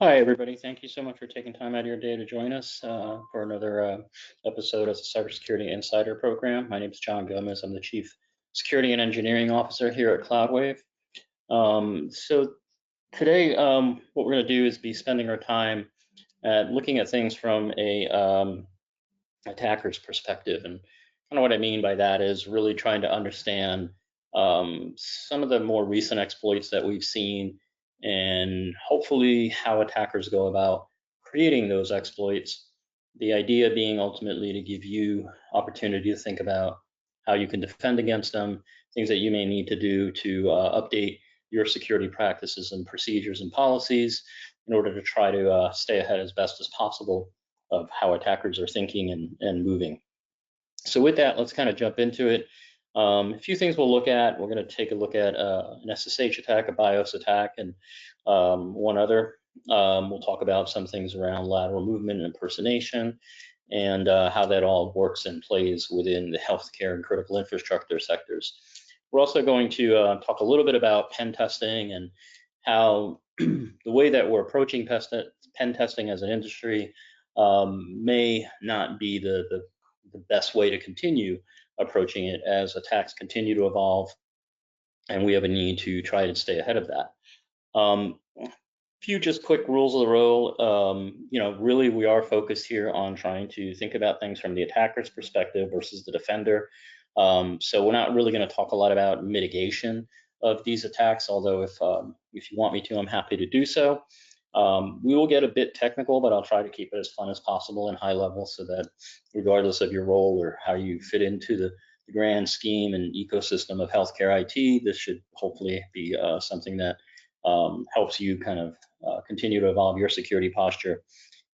Hi, everybody. Thank you so much for taking time out of your day to join us for another episode of the Cybersecurity Insider Program. My name is John Gomez. I'm the Chief Security and Engineering Officer here at CloudWave. So today, what we're going to do is be spending our time looking at things from a attacker's perspective. And kind of what I mean by that is really trying to understand some of the more recent exploits that we've seen and hopefully how attackers go about creating those exploits. The idea being ultimately to give you opportunity to think about how you can defend against them, things that you may need to do to update your security practices and procedures and policies in order to try to stay ahead as best as possible of how attackers are thinking and moving. So with that, let's kind of jump into it. A few things we'll look at. We're going to take a look at an SSH attack, a BIOS attack, and one other. We'll talk about some things around lateral movement and impersonation and how that all works and plays within the healthcare and critical infrastructure sectors. We're also going to talk a little bit about pen testing and how the way that we're approaching pen testing as an industry may not be the best way to continue approaching it as attacks continue to evolve, and we have a need to try to stay ahead of that. Few just quick rules of the road. Really we are focused here on trying to think about things from the attacker's perspective versus the defender. So we're not really going to talk a lot about mitigation of these attacks, although if you want me to, I'm happy to do so. We will get a bit technical, but I'll try to keep it as fun as possible and high level so that regardless of your role or how you fit into the grand scheme and ecosystem of healthcare IT, this should hopefully be something that helps you kind of continue to evolve your security posture.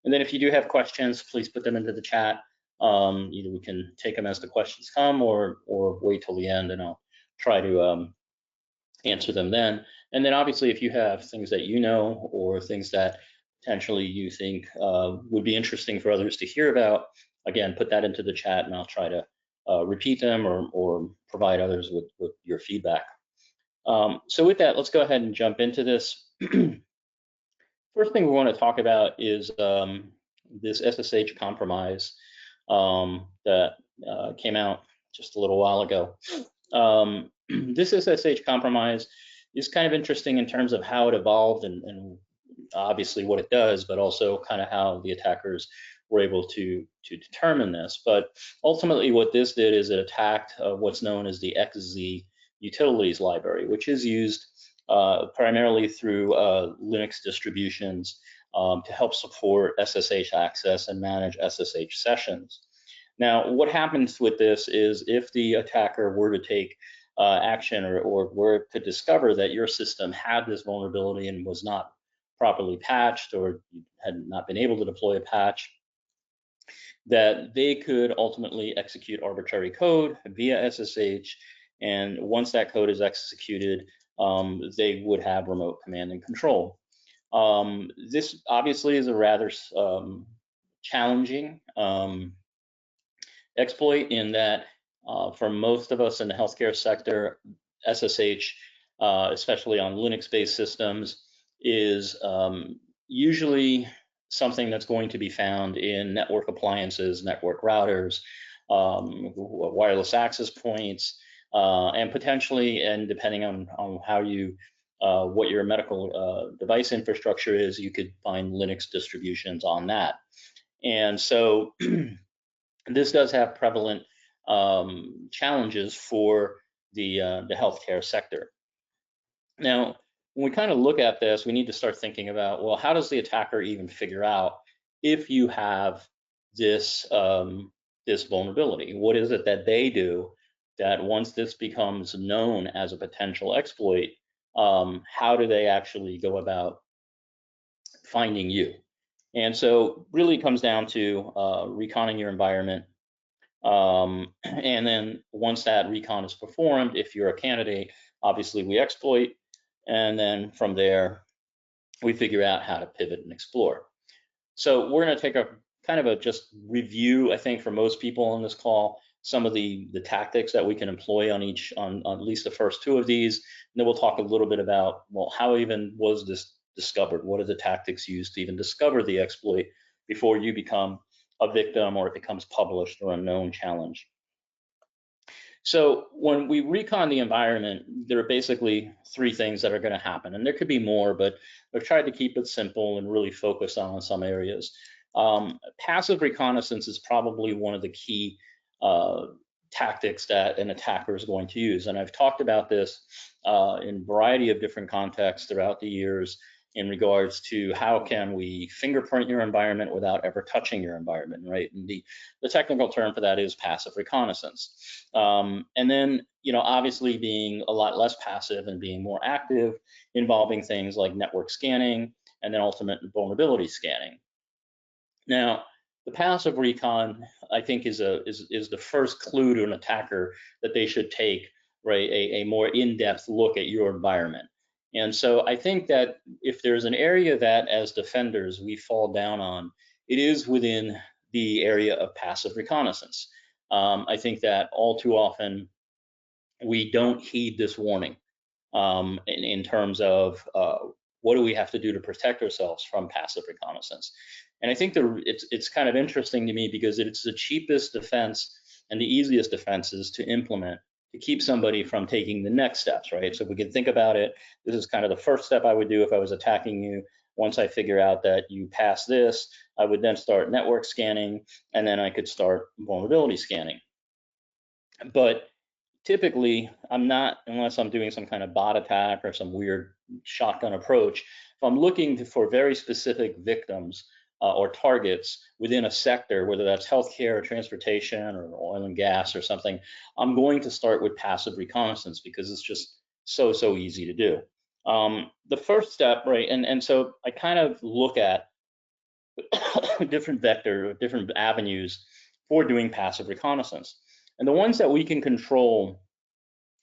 And then if you do have questions, please put them into the chat. Either we can take them as the questions come or wait till the end and I'll try to answer them then. And then obviously if you have things that you know or things that potentially you think would be interesting for others to hear about, again, put that into the chat and I'll try to repeat them or provide others with your feedback. So with that, let's go ahead and jump into this. First thing we want to talk about is this SSH compromise that came out just a little while ago. This SSH compromise is kind of interesting in terms of how it evolved and obviously what it does, but also kind of how the attackers were able to determine this. But ultimately what this did is it attacked what's known as the XZ Utils library, which is used primarily through Linux distributions to help support SSH access and manage SSH sessions. Now, what happens with this is if the attacker were to take action or were to discover that your system had this vulnerability and was not properly patched or had not been able to deploy a patch, that they could ultimately execute arbitrary code via SSH. And once that code is executed, they would have remote command and control. This obviously is a rather challenging exploit in that for most of us in the healthcare sector, SSH, especially on Linux-based systems, is usually something that's going to be found in network appliances, network routers, wireless access points, and potentially, and depending on how you, what your medical device infrastructure is, you could find Linux distributions on that. And so this does have prevalent challenges for the healthcare sector. Now, when we kind of look at this, we need to start thinking about, well, how does the attacker even figure out if you have this this vulnerability? What is it that they do that once this becomes known as a potential exploit, how do they actually go about finding you? And so really it comes down to reconning your environment. And then once that recon is performed, if you're a candidate, obviously we exploit. And then from there, we figure out how to pivot and explore. So we're going to take a kind of a just review, I think, for most people on this call, some of the tactics that we can employ on each, on at least the first two of these. And then we'll talk a little bit about, well, how even was this discovered? What are the tactics used to even discover the exploit before you become a victim or it becomes published or a known challenge? So when we recon the environment, there are basically three things that are going to happen, and there could be more, but I've tried to keep it simple and really focus on some areas. Passive reconnaissance is probably one of the key uh, tactics that an attacker is going to use, and I've talked about this in a variety of different contexts throughout the years in regards to how can we fingerprint your environment without ever touching your environment, right? And the technical term for that is passive reconnaissance. And then, obviously being a lot less passive and being more active, involving things like network scanning and then ultimate vulnerability scanning. Now, the passive recon, I think, is the first clue to an attacker that they should take, right, a more in-depth look at your environment. And so I think that if there's an area that as defenders we fall down on, it is within the area of passive reconnaissance. I think that all too often we don't heed this warning in terms of what do we have to do to protect ourselves from passive reconnaissance. And I think it's kind of interesting to me because it's the cheapest defense and the easiest defenses to implement to keep somebody from taking the next steps, right? So if we can think about it, this is kind of the first step I would do if I was attacking you. Once I figure out that you pass this, I would then start network scanning, and then I could start vulnerability scanning. But typically, I'm not, unless I'm doing some kind of bot attack or some weird shotgun approach, if I'm looking for very specific victims or targets within a sector, whether that's healthcare or transportation or oil and gas or something, I'm going to start with passive reconnaissance because it's just so easy to do. The first step, right, and so I kind of look at different avenues for doing passive reconnaissance. And the ones that we can control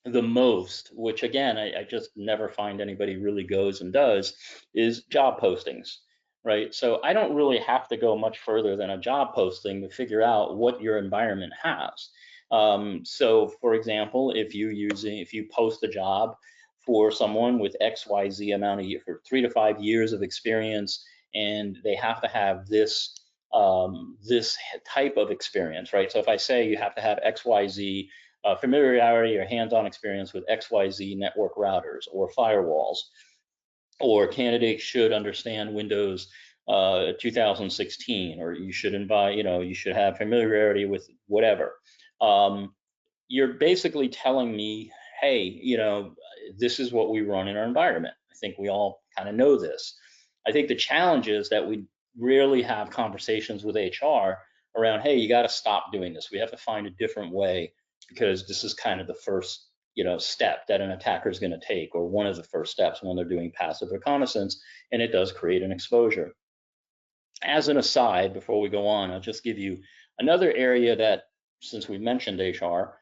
the most, which again, I just never find anybody really goes and does, is job postings, right? So I don't really have to go much further than a job posting to figure out what your environment has. So for example, if you post a job for someone with XYZ amount of for 3 to 5 years of experience, and they have to have this this type of experience, right? So if I say you have to have XYZ familiarity or hands-on experience with XYZ network routers or firewalls, or candidates should understand Windows 2016, or you should you should have familiarity with whatever. You're basically telling me, hey, this is what we run in our environment. I think we all kind of know this. I think the challenge is that we rarely have conversations with HR around, hey, you got to stop doing this. We have to find a different way because this is kind of the first, step that an attacker is going to take, or one of the first steps when they're doing passive reconnaissance, and it does create an exposure. As an aside, before we go on, I'll just give you another area that, since we mentioned HR,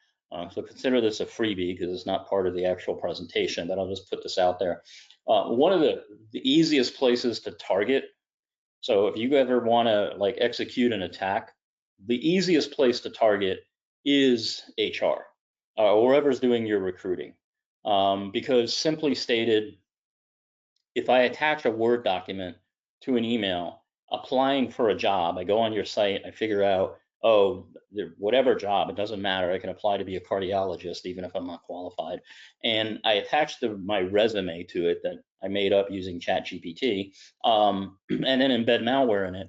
so consider this a freebie because it's not part of the actual presentation, but I'll just put this out there. One of the easiest places to target, so if you ever want to execute an attack, the easiest place to target is HR, or whoever's doing your recruiting. Because simply stated, if I attach a Word document to an email applying for a job, I go on your site, I figure out, oh, whatever job, it doesn't matter. I can apply to be a cardiologist, even if I'm not qualified. And I attach my resume to it that I made up using ChatGPT, and then embed malware in it.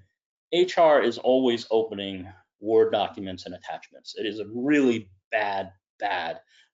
HR is always opening Word documents and attachments. It is a really bad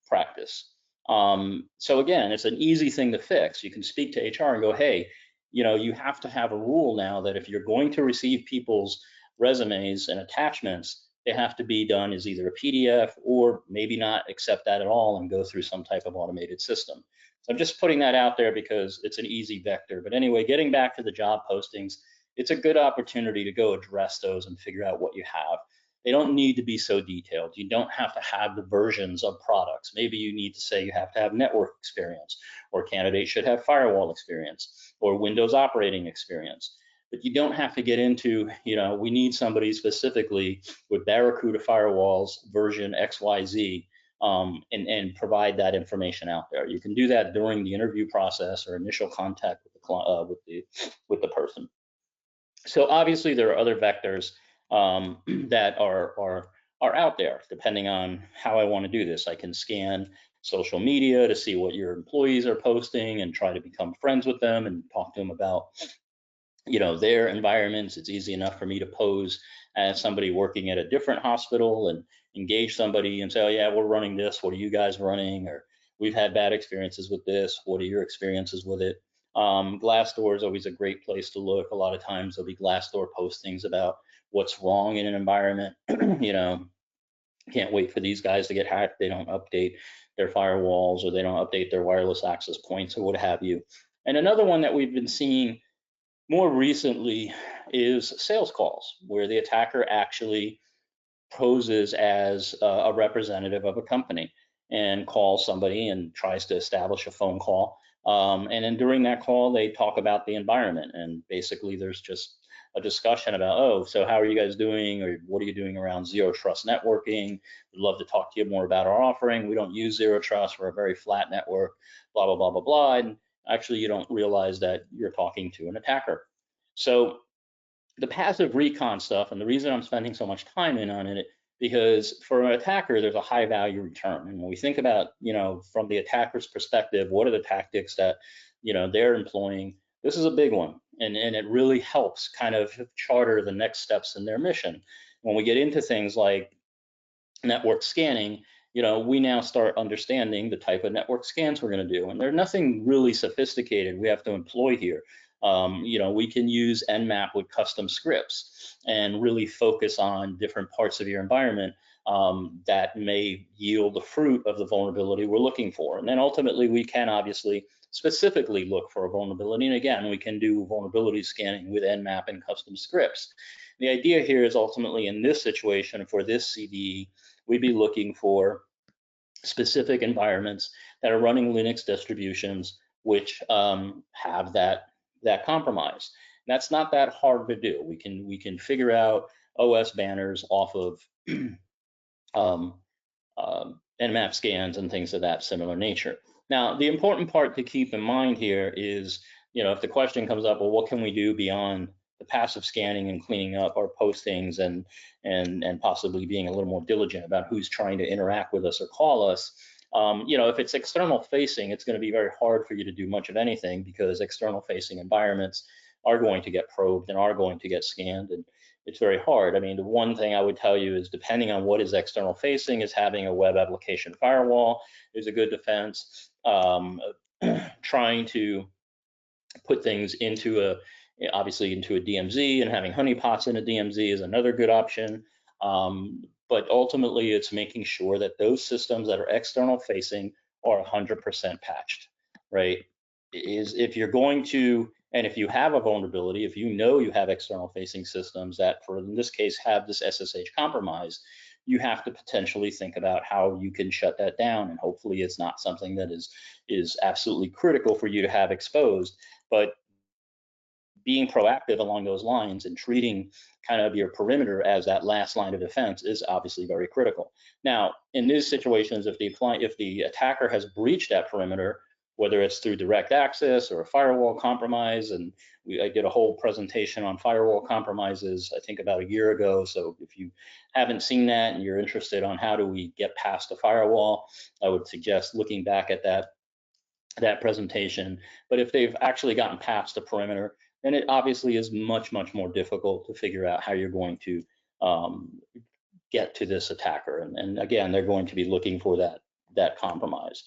practice. So again, it's an easy thing to fix. You can speak to HR and go, hey, you have to have a rule now that if you're going to receive people's resumes and attachments, they have to be done as either a PDF or maybe not accept that at all and go through some type of automated system. So I'm just putting that out there because it's an easy vector. But anyway, getting back to the job postings, it's a good opportunity to go address those and figure out what you have. They don't need to be so detailed. You don't have to have the versions of products. Maybe you need to say you have to have network experience, or candidates should have firewall experience, or Windows operating experience. But you don't have to get into, we need somebody specifically with Barracuda firewalls version XYZ, and provide that information out there. You can do that during the interview process or initial contact with the with the person. So obviously there are other vectors that are out there, depending on how I want to do this. I can scan social media to see what your employees are posting and try to become friends with them and talk to them about, you know, their environments. It's easy enough for me to pose as somebody working at a different hospital and engage somebody and say, oh yeah, we're running this, what are you guys running? Or we've had bad experiences with this, what are your experiences with it? Glassdoor is always a great place to look. A lot of times there'll be Glassdoor postings about what's wrong in an environment. You know, can't wait for these guys to get hacked. They don't update their firewalls, or they don't update their wireless access points, or what have you. And another one that we've been seeing more recently is sales calls, where the attacker actually poses as a representative of a company and calls somebody and tries to establish a phone call. And then during that call, they talk about the environment, and basically there's just a discussion about, oh, so how are you guys doing, or what are you doing around zero trust networking? We'd love to talk to you more about our offering. We don't use zero trust. We're a very flat network, blah, blah, blah, blah, blah. And actually you don't realize that you're talking to an attacker. So the passive recon stuff, and the reason I'm spending so much time in on it, because for an attacker, there's a high value return. And when we think about, you know, from the attacker's perspective, what are the tactics that, you know, they're employing? This is a big one, and it really helps kind of charter the next steps in their mission. When we get into things like network scanning, you know, we now start understanding the type of network scans we're going to do, and there's nothing really sophisticated we have to employ here. You know, we can use Nmap with custom scripts and really focus on different parts of your environment that may yield the fruit of the vulnerability we're looking for. And then ultimately, we can obviously specifically look for a vulnerability. And again, we can do vulnerability scanning with Nmap and custom scripts. The idea here is ultimately in this situation for this CVE, we'd be looking for specific environments that are running Linux distributions which have that compromise. And that's not that hard to do. We can figure out OS banners off of Nmap scans and things of that similar nature. Now, the important part to keep in mind here is, you know, if the question comes up, well, what can we do beyond the passive scanning and cleaning up our postings and possibly being a little more diligent about who's trying to interact with us or call us? You know, if it's external facing, it's going to be very hard for you to do much of anything, because external facing environments are going to get probed and are going to get scanned, and it's very hard. I mean, the one thing I would tell you is, depending on what is external facing, is having a web application firewall is a good defense. Trying to put things into obviously into a DMZ, and having honeypots in a DMZ is another good option. But ultimately, it's making sure that those systems that are external facing are 100% patched, right? If you're going to, and if you have a vulnerability, if you know you have external facing systems that, for in this case, have this SSH compromise, you have to potentially think about how you can shut that down. And hopefully it's not something that is absolutely critical for you to have exposed, but being proactive along those lines and treating kind of your perimeter as that last line of defense is obviously very critical. Now, in these situations, if the attacker has breached that perimeter, whether it's through direct access or a firewall compromise, and I did a whole presentation on firewall compromises, I think about a year ago. So if you haven't seen that and you're interested on how do we get past a firewall, I would suggest looking back at that presentation. But if they've actually gotten past the perimeter, then it obviously is much, much more difficult to figure out how you're going to get to this attacker. And again, they're going to be looking for that compromise.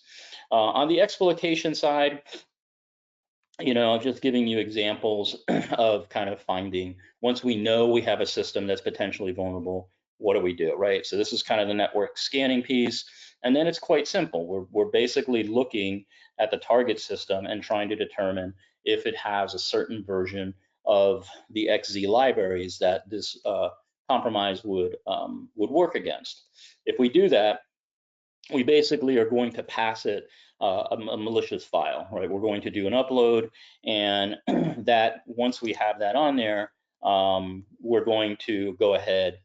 On the exploitation side, you know, I'm just giving you examples of kind of finding, once we know we have a system that's potentially vulnerable, what do we do, right? So this is kind of the network scanning piece. And then it's quite simple. We're basically looking at the target system and trying to determine if it has a certain version of the XZ libraries that this compromise would work against. If we do that, we basically are going to pass it a malicious file, right? We're going to do an upload, and that once we have that on there, we're going to go ahead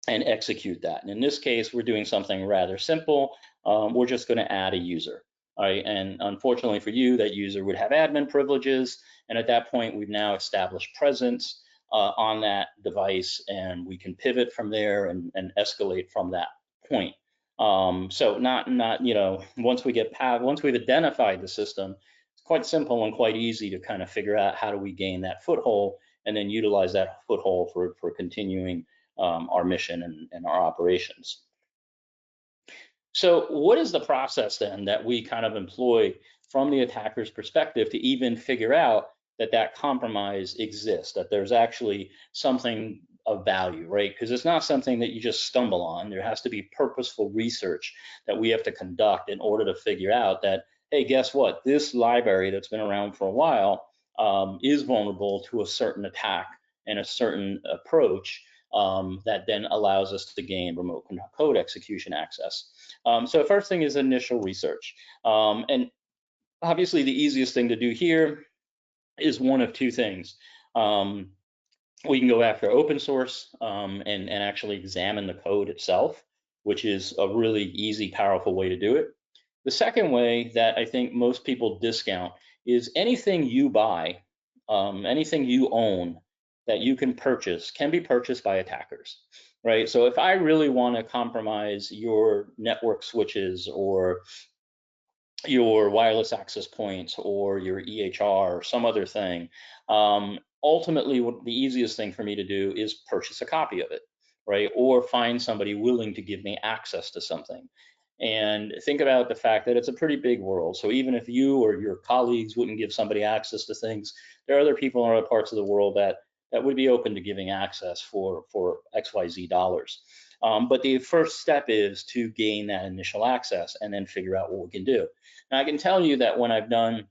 and execute that. And in this case, we're doing something rather simple. We're just going to add a user. right? And unfortunately for you, that user would have admin privileges, and at that point, we've now established presence on that device, and we can pivot from there and escalate from that point. So not once we've identified the system, it's quite simple and quite easy to kind of figure out how do we gain that foothold and then utilize that foothold for continuing our mission and our operations. So what is the process then that we kind of employ from the attacker's perspective to even figure out that that compromise exists, that there's actually something of value, right? Because it's not something that you just stumble on. There has to be purposeful research that we have to conduct in order to figure out that, hey, guess what? This library that's been around for a while is vulnerable to a certain attack and a certain approach that then allows us to gain remote code execution access. So first thing is initial research. And obviously the easiest thing to do here is one of two things. We can go after open source and actually examine the code itself, which is a really easy, powerful way to do it. The second way that I think most people discount is anything you buy, anything you own that you can purchase can be purchased by attackers, right? So if I really want to compromise your network switches or your wireless access points or your EHR or some other thing, ultimately the easiest thing for me to do is purchase a copy of it, right? Or find somebody willing to give me access to something. And think about the fact that it's a pretty big world. So even if you or your colleagues wouldn't give somebody access to things, there are other people in other parts of the world that would be open to giving access for XYZ dollars. But the first step is to gain that initial access and then figure out what we can do. Now, I can tell you that when I've done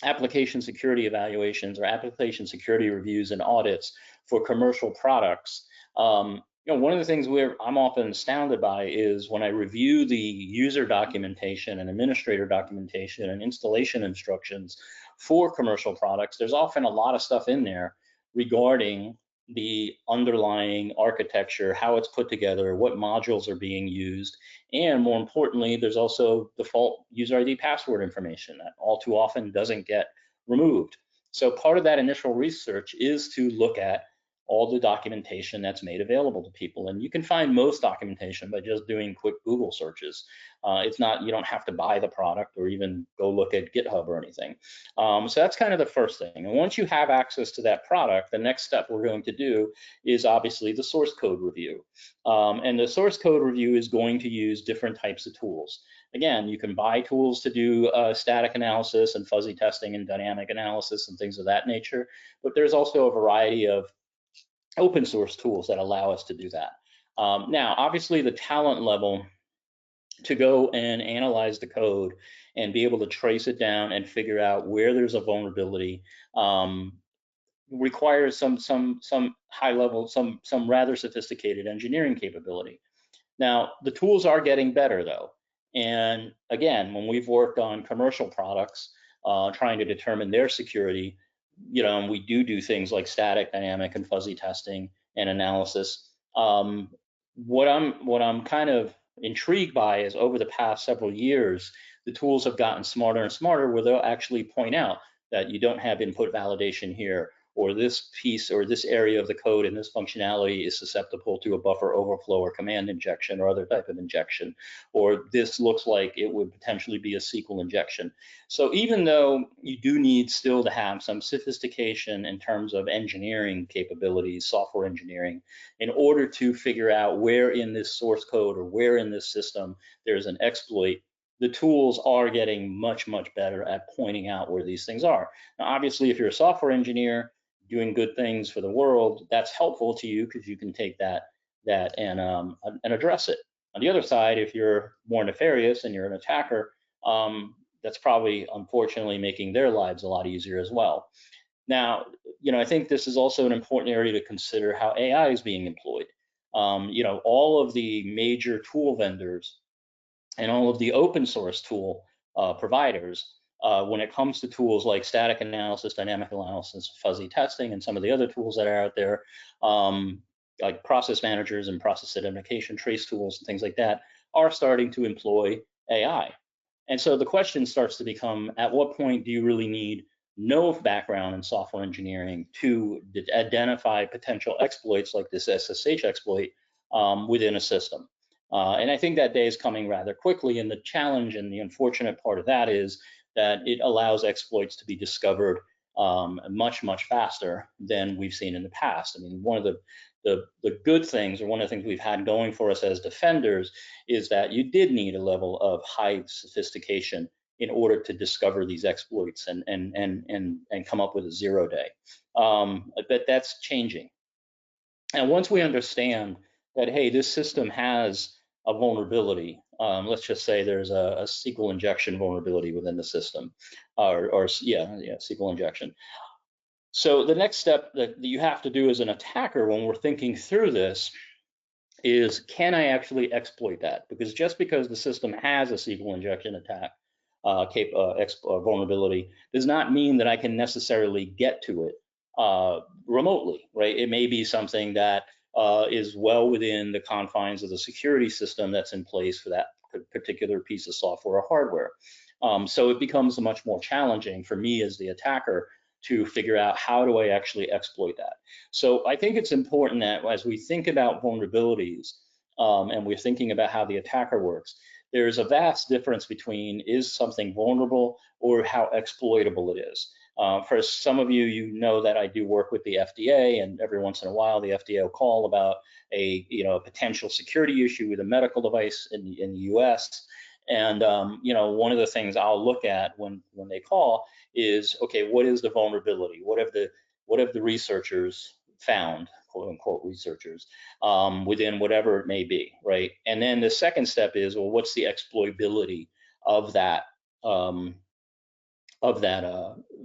application security evaluations or application security reviews and audits for commercial products, one of the things I'm often astounded by is when I review the user documentation and administrator documentation and installation instructions for commercial products, there's often a lot of stuff in there regarding the underlying architecture, how it's put together, what modules are being used, and more importantly, there's also default user ID password information that all too often doesn't get removed. So part of that initial research is to look at all the documentation that's made available to people. And you can find most documentation by just doing quick Google searches. It's not, you don't have to buy the product or even go look at GitHub or anything. So that's kind of the first thing. And once you have access to that product, the next step we're going to do is obviously the source code review. And the source code review is going to use different types of tools. Again, you can buy tools to do static analysis and fuzzy testing and dynamic analysis and things of that nature, but there's also a variety of open source tools that allow us to do that. Now, obviously the talent level to go and analyze the code and be able to trace it down and figure out where there's a vulnerability requires some high level, some rather sophisticated engineering capability. Now, the tools are getting better though. And again, when we've worked on commercial products, trying to determine their security, and we do things like static, dynamic, and fuzzy testing and analysis. What I'm kind of intrigued by is over the past several years, the tools have gotten smarter and smarter where they'll actually point out that you don't have input validation here, or this piece or this area of the code and this functionality is susceptible to a buffer overflow or command injection or other type of injection, or this looks like it would potentially be a SQL injection. So even though you do need still to have some sophistication in terms of engineering capabilities, software engineering, in order to figure out where in this source code or where in this system there's an exploit, the tools are getting much better at pointing out where these things are. Now, obviously, if you're a software engineer doing good things for the world, that's helpful to you because you can take that and address it. On the other side, if you're more nefarious and you're an attacker, that's probably unfortunately making their lives a lot easier as well. Now, I think this is also an important area to consider how AI is being employed. All of the major tool vendors and all of the open source tool providers, when it comes to tools like static analysis, dynamic analysis, fuzzy testing, and some of the other tools that are out there, like process managers and process identification trace tools and things like that, are starting to employ AI. And so the question starts to become, at what point do you really need no background in software engineering to identify potential exploits like this SSH exploit within a system? And I think that day is coming rather quickly. And the challenge and the unfortunate part of that is that it allows exploits to be discovered much, much faster than we've seen in the past. I mean, one of the good things, or one of the things we've had going for us as defenders, is that you did need a level of high sophistication in order to discover these exploits and come up with a 0 day. But that's changing. And once we understand that, hey, this system has a vulnerability, let's just say there's a SQL injection vulnerability within the system, or SQL injection. So the next step that you have to do as an attacker when we're thinking through this is, can I actually exploit that? Because just because the system has a SQL injection attack vulnerability does not mean that I can necessarily get to it remotely, right? It may be something that is well within the confines of the security system that's in place for that particular piece of software or hardware. So it becomes much more challenging for me as the attacker to figure out, how do I actually exploit that? So I think it's important that as we think about vulnerabilities and we're thinking about how the attacker works, there's a vast difference between, is something vulnerable or how exploitable it is. For some of you, you know that I do work with the FDA, and every once in a while the FDA will call about a potential security issue with a medical device in the US. And one of the things I'll look at when they call is, okay, what is the vulnerability? What have the researchers found, quote unquote researchers, within whatever it may be, right? And then the second step is, well, what's the exploitability of that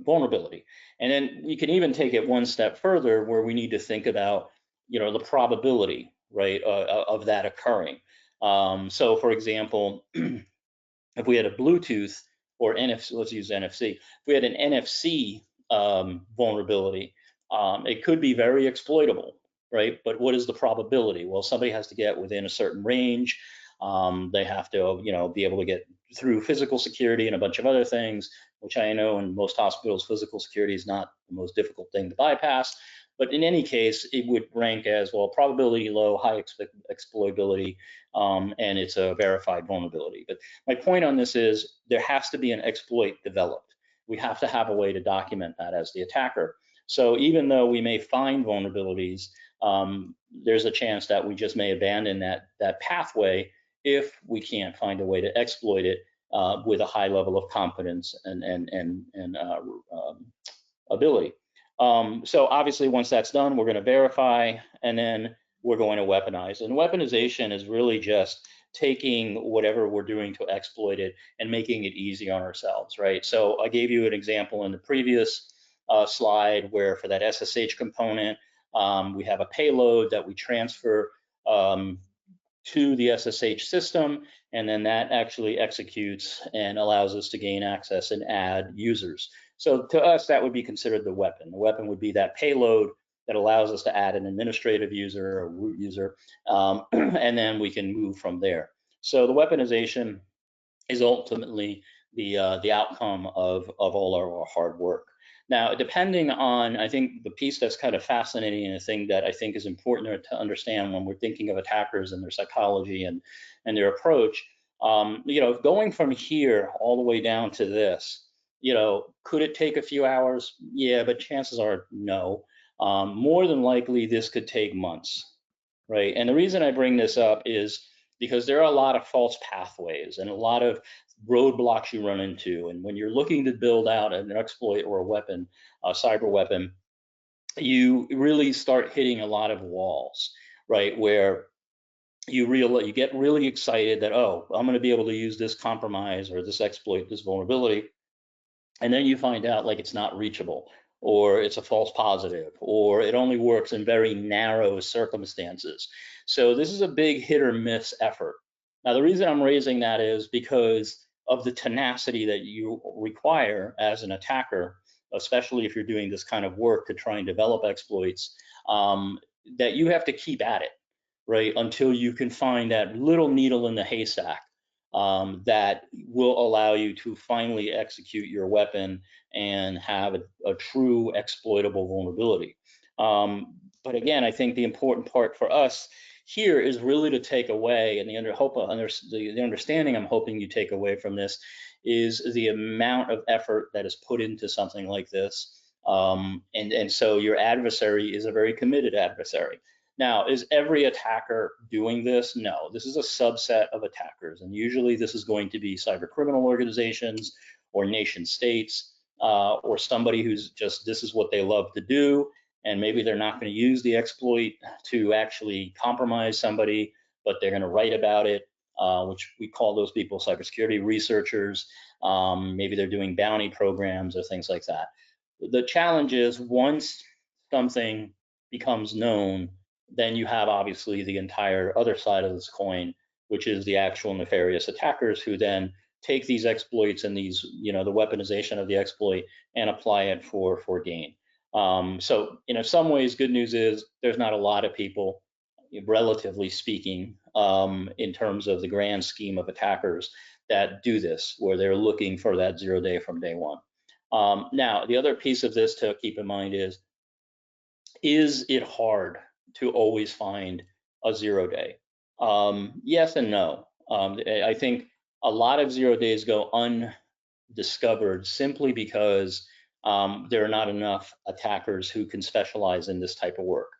vulnerability? And then we can even take it one step further, where we need to think about, the probability, right, of that occurring. So, for example, if we had a Bluetooth or NFC, let's use NFC. If we had an NFC vulnerability, it could be very exploitable, right? But what is the probability? Well, somebody has to get within a certain range. They have to, be able to get through physical security and a bunch of other things, which I know in most hospitals, physical security is not the most difficult thing to bypass. But in any case, it would rank as, well, probability low, high exploitability, and it's a verified vulnerability. But my point on this is, there has to be an exploit developed. We have to have a way to document that as the attacker. So even though we may find vulnerabilities, there's a chance that we just may abandon that pathway if we can't find a way to exploit it with a high level of confidence and ability. So obviously, once that's done, we're going to verify, and then we're going to weaponize. And weaponization is really just taking whatever we're doing to exploit it and making it easy on ourselves, right? So I gave you an example in the previous slide where, for that SSH component, we have a payload that we transfer to the SSH system, and then that actually executes and allows us to gain access and add users. So to us, that would be considered the weapon. The weapon would be that payload that allows us to add an administrative user or root user, and then we can move from there. So the weaponization is ultimately the outcome of all our hard work. Now, depending on, I think the piece that's kind of fascinating, and the thing that I think is important to understand when we're thinking of attackers and their psychology and their approach, going from here all the way down to this, could it take a few hours? Yeah, but chances are no. More than likely, this could take months, right? And the reason I bring this up is because there are a lot of false pathways and a lot of roadblocks you run into. And when you're looking to build out an exploit or a weapon, a cyber weapon, you really start hitting a lot of walls, right? Where you get really excited that, oh, I'm going to be able to use this compromise or this exploit, this vulnerability. And then you find out, like, it's not reachable, or it's a false positive, or it only works in very narrow circumstances. So this is a big hit or miss effort. Now, the reason I'm raising that is because of the tenacity that you require as an attacker, especially if you're doing this kind of work to try and develop exploits, that you have to keep at it, right, until you can find that little needle in the haystack that will allow you to finally execute your weapon and have a true exploitable vulnerability. But again, I think the important part for us here is really to take away, and the understanding I'm hoping you take away from this is the amount of effort that is put into something like this. And so your adversary is a very committed adversary. Now, is every attacker doing this? No, this is a subset of attackers. And usually this is going to be cyber criminal organizations or nation states or somebody who's just, this is what they love to do. And maybe they're not going to use the exploit to actually compromise somebody, but they're going to write about it, which we call those people cybersecurity researchers. Maybe they're doing bounty programs or things like that. The challenge is once something becomes known, then you have obviously the entire other side of this coin, which is the actual nefarious attackers who then take these exploits and these, the weaponization of the exploit and apply it for gain. So, in some ways, good news is there's not a lot of people, relatively speaking, in terms of the grand scheme of attackers that do this, where they're looking for that 0 day from day one. Now, the other piece of this to keep in mind is it hard to always find a 0 day? Yes and no. I think a lot of 0 days go undiscovered simply because there are not enough attackers who can specialize in this type of work.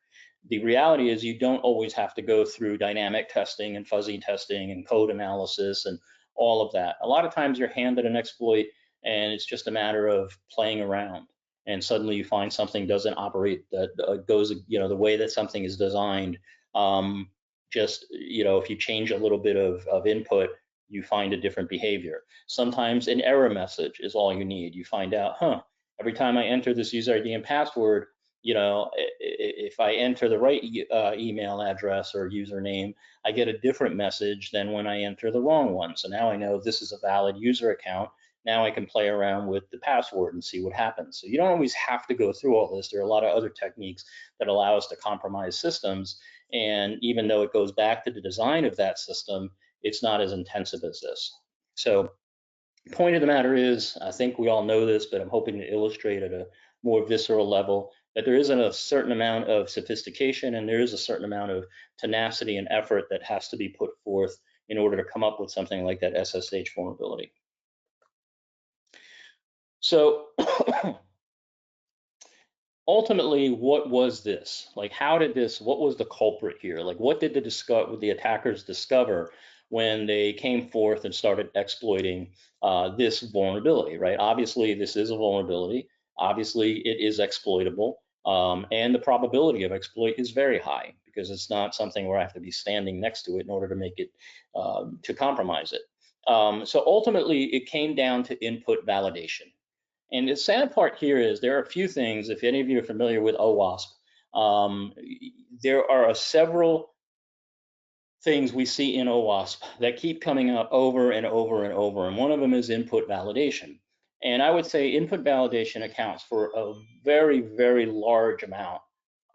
The reality is you don't always have to go through dynamic testing and fuzzy testing and code analysis and all of that. A lot of times you're handed an exploit and it's just a matter of playing around. And suddenly you find something doesn't operate that goes, the way that something is designed. If you change a little bit of input, you find a different behavior. Sometimes an error message is all you need. You find out, every time I enter this user ID and password, if I enter the right email address or username, I get a different message than when I enter the wrong one. So now I know this is a valid user account. Now I can play around with the password and see what happens. So you don't always have to go through all this. There are a lot of other techniques that allow us to compromise systems. And even though it goes back to the design of that system, it's not as intensive as this. So the point of the matter is, I think we all know this, but I'm hoping to illustrate at a more visceral level that there isn't a certain amount of sophistication and there is a certain amount of tenacity and effort that has to be put forth in order to come up with something like that SSH vulnerability. So ultimately, what was this? Like, what was the culprit here? Like, what did the attackers discover when they came forth and started exploiting this vulnerability, right? Obviously, this is a vulnerability. Obviously, it is exploitable. And the probability of exploit is very high because it's not something where I have to be standing next to it in order to make it, to compromise it. So ultimately, it came down to input validation. And the sad part here is there are a few things, if any of you are familiar with OWASP, there are several things we see in OWASP that keep coming up over and over and over, and one of them is input validation. And I would say input validation accounts for a very, very large amount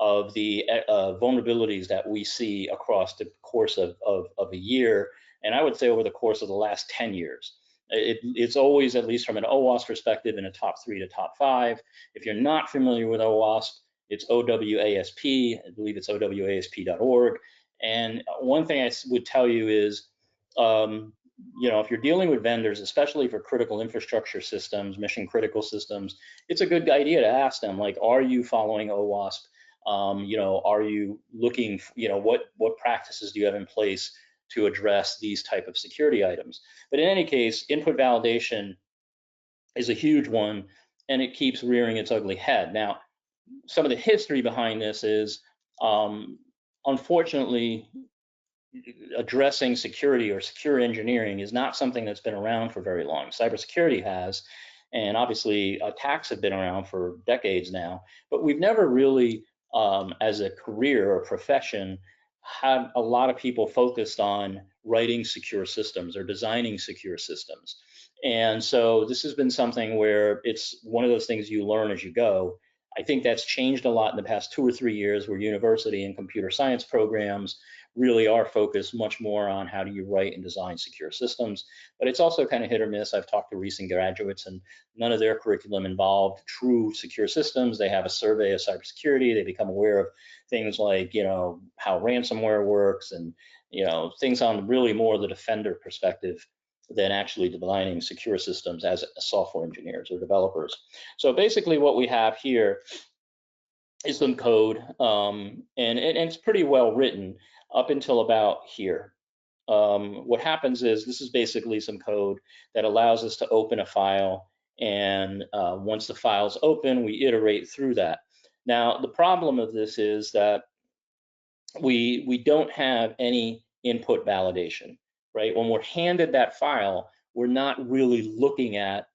of the vulnerabilities that we see across the course of a year, and I would say over the course of the last 10 years. It's always, at least from an OWASP perspective, in a top 3 to top 5. If you're not familiar with OWASP, it's OWASP. I believe it's OWASP.org. And one thing I would tell you is, if you're dealing with vendors, especially for critical infrastructure systems, mission critical systems, it's a good idea to ask them, like, are you following OWASP? Are you looking, what practices do you have in place to address these type of security items? But in any case, input validation is a huge one, and it keeps rearing its ugly head. Now, some of the history behind this is, unfortunately, addressing security or secure engineering is not something that's been around for very long. Cybersecurity has, and obviously attacks have been around for decades now, but we've never really, as a career or profession, had a lot of people focused on writing secure systems or designing secure systems. And so this has been something where it's one of those things you learn as you go. I think that's changed a lot in the past 2 or 3 years, where university and computer science programs really are focused much more on how do you write and design secure systems. But it's also kind of hit or miss. I've talked to recent graduates, and none of their curriculum involved true secure systems. They have a survey of cybersecurity. They become aware of things like, how ransomware works, and, things on really more the defender perspective than actually designing secure systems as software engineers or developers. So basically what we have here is some code, and it's pretty well written up until about here. What happens is this is basically some code that allows us to open a file, and once the file's open, we iterate through that. Now, the problem of this is that we don't have any input validation, right? When we're handed that file, we're not really looking at